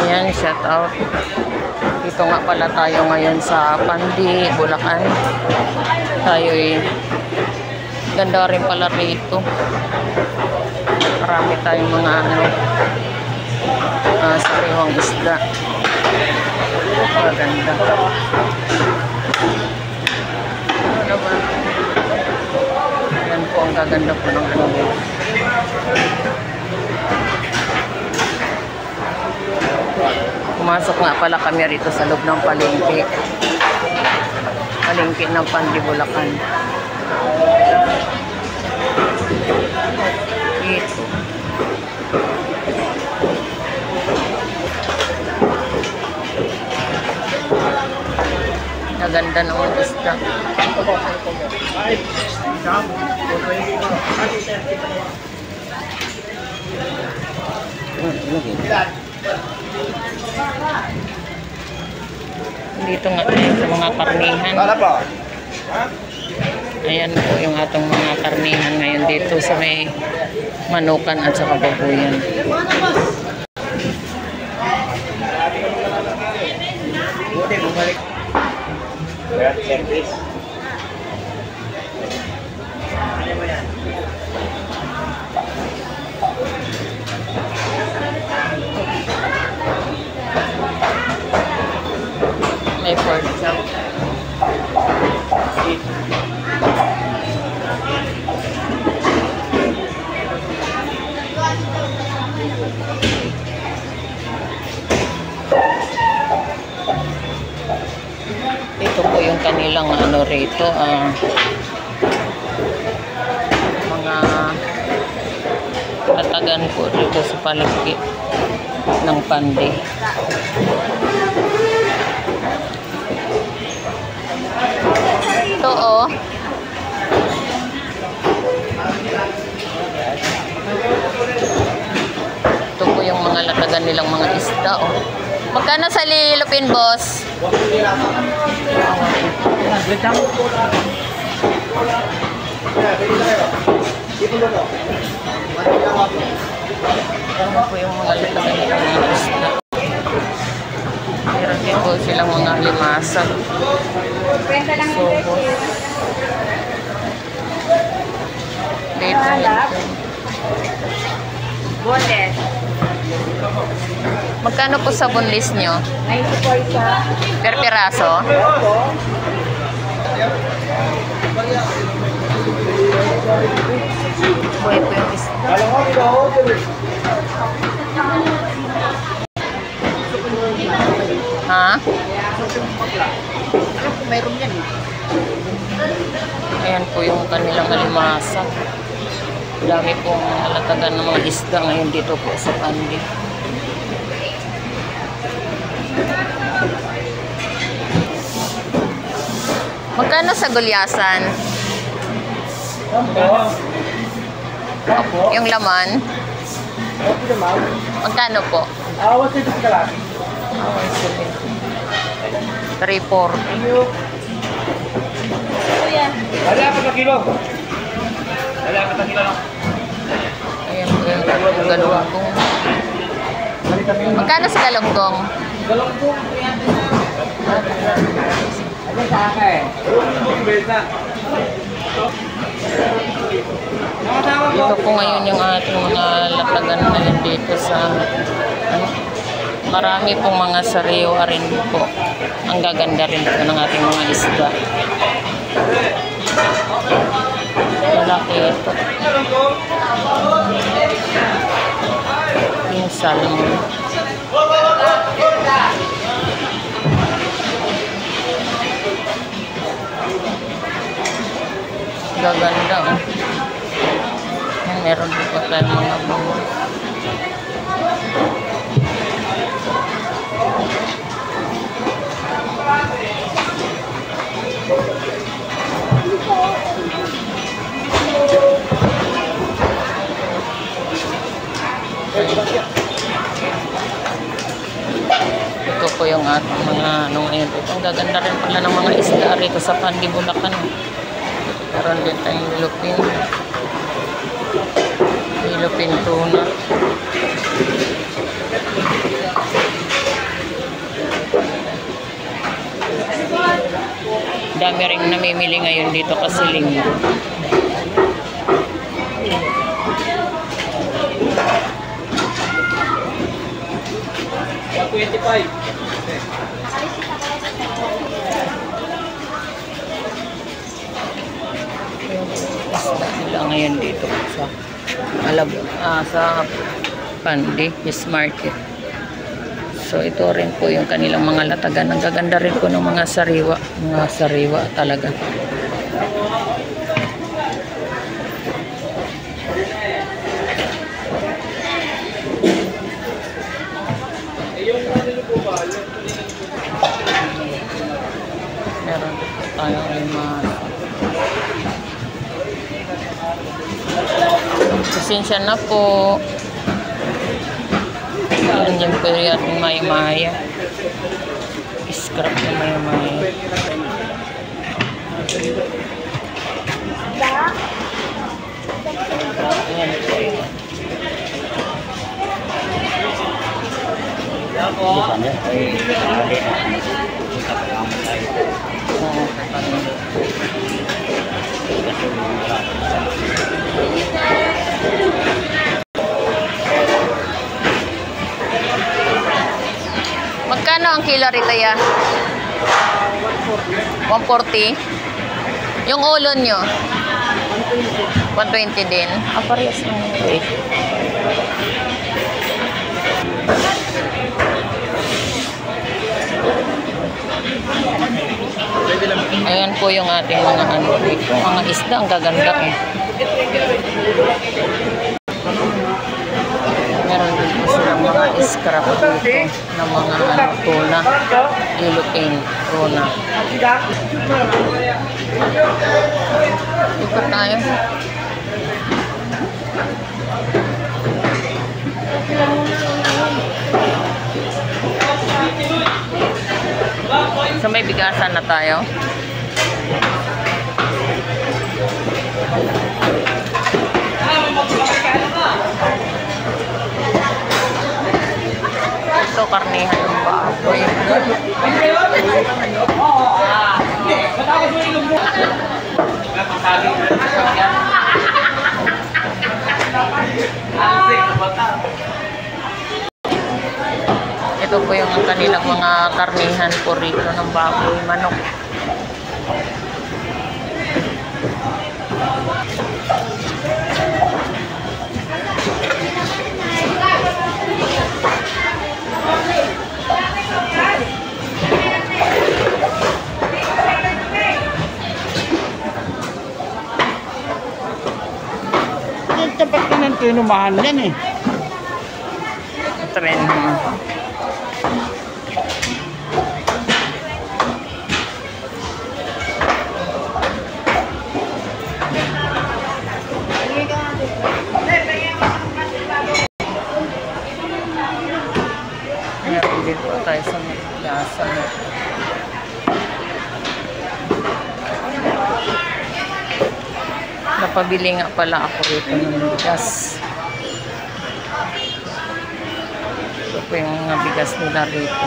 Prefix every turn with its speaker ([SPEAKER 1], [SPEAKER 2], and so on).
[SPEAKER 1] Ayan, shout out. Dito nga pala tayo ngayon sa Pandi, Bulacan. Tayo'y ganda rin pala rito. Marami tayong mga sariwang isda. Maganda. Ano naman? Ayan po, ang gaganda po ng ano. Pumasok nga pala kami rito sa loob ng palengke. Palengke ng Pandi, Bulacan. Ito. Naganda ng mga isda. Dito nga tayo sa mga karnihan. Ayan po yung atong mga karnihan ngayon dito sa may manukan at saka babuyan. May pork chop. Ito po yung kanilang ano rito, mga katagan po rito sa palengke ng Pandi. Ito oh. Ito po yung mga latagan nilang mga isda oh. Magkano sa lilupin, boss? Ano po yung mga latagan nilang mga isda? Meron din po silang mga limasag. Sobos. Dito boneless. Magkano po sa boneless nyo?
[SPEAKER 2] 94 isa.
[SPEAKER 1] Per piraso? Buhay po yung isda. Ha?
[SPEAKER 2] Mayroon yan.
[SPEAKER 1] Ayan po yung kanilang alimasa. Dami pong halatagan ng mga isda ngayon dito po sa Pandi. Magkano sa gulyasan? Yung laman? Magkano po? 3-4.
[SPEAKER 2] Wala ka pa kilo. Wala ka pa kilo.
[SPEAKER 1] Ayan po yung galunggong. Magkano sa galunggong?
[SPEAKER 2] Galunggong. Ano sa akin?
[SPEAKER 1] Ito po ngayon yung ating mga latagan ngayon dito sa marami pong mga sariwa rin po. Ang gaganda rin po ng ating mga isda. Malaki ito. Yung salmon. Gaganda oh. Meron din po tayong mga bunga. Ito po yung ating mga ano ngayon. Ang gaganda rin pala ng mga isda rito sa Pandi, Bulacan. Meron din tayong Philippine tuna. Dami ring namimili ngayon dito kasi linggo. Isda nila ngayon dito sa Pandi Fish Market. So ito rin po yung kanilang mga latagan. Ang gaganda rin po ng mga sariwa talaga. Meron tayong limas. Pasensya na po. Yan po yung ating maya-maya. Scrap na maya-maya. Ayan po yun. Magkano ang kilo rito ya? 140. Yung ulo nyo? 120 din. Parehas lang ito eh. Ayan po yung ating mga mga isda. Ang gaganda eh. Meron din po silang mga scrap dito na mga tuna, iluking, tuna. Ikot tayo. So may bigasan na tayo. Ito karnihan ng baboy. Ito po yung kanilang mga karnihan po rito ng baboy, manok.
[SPEAKER 2] Dapat ka ng tinumahan yan eh.
[SPEAKER 1] Ito rin. Meron din po tayo sa lasa. Napabili nga pala ako rito ng bigas. Ito po yung mga bigas nila rito.